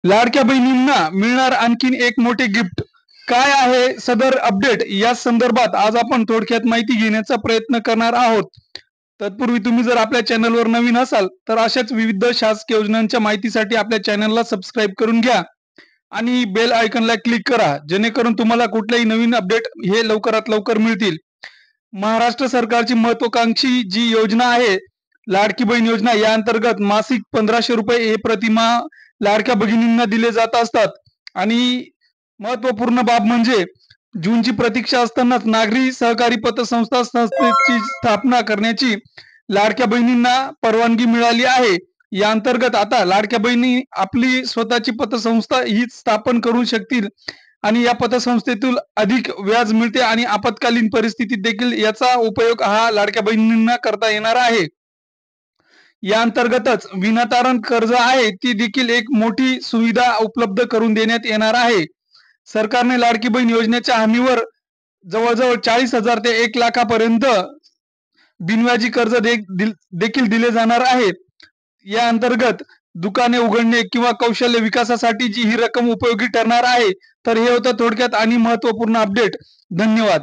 लाडक्या बहिणींना मिळणार आणखीन एक मोठे गिफ्ट. काय आहे सदर अपडेट या संदर्भात आज आपण थोडक्यात माहिती घेण्याचा प्रयत्न करणार आहोत. तत्पूर्वी तुम्ही जर आपल्या चॅनलवर नवीन असाल तर अशाच विविध शासकीय योजनांच्या माहितीसाठी आपल्या चॅनलला सबस्क्राईब करून घ्या आणि बेल आयकॉनला क्लिक करा, जेणेकरून तुम्हाला कुठलेही नवीन अपडेट हे लवकरात लवकर मिळतील. महाराष्ट्र सरकारची महत्वाकांक्षी जी योजना आहे लाडकी बहीण योजना, या अंतर्गत मासिक 1500 रुपये हे प्रतिमाह लाडक्या भगिनींना दिले जात असतात. आणि महत्वपूर्ण बाब म्हणजे जूनची प्रतीक्षा असतानाच नागरी सहकारी पतसंस्था संस्थेची स्थापना करण्याची लाडक्या बहिणींना परवानगी मिळाली आहे. या अंतर्गत आता लाडक्या बहिणी आपली स्वतःची पतसंस्था ही स्थापन करू शकतील आणि या पतसंस्थेतून अधिक व्याज मिळते आणि आपत्कालीन परिस्थितीत देखील याचा उपयोग हा लाडक्या बहिणींना करता येणार आहे. या अंतर्गतच विनातारण कर्ज आहे ती देखील एक मोठी सुविधा उपलब्ध करून देण्यात येणार आहे. सरकारने लाडकी बहीण योजनेच्या हमीवर जवळजवळ 40,000 ते 1 लाखापर्यंत बिनव्याजी कर्ज देखील दिले जाणार आहे. या अंतर्गत दुकाने उघडणे किंवा कौशल्य विकासासाठी जी ही रक्कम उपयोगी ठरणार आहे. तर हे होतं थोडक्यात आणि महत्वपूर्ण अपडेट. धन्यवाद.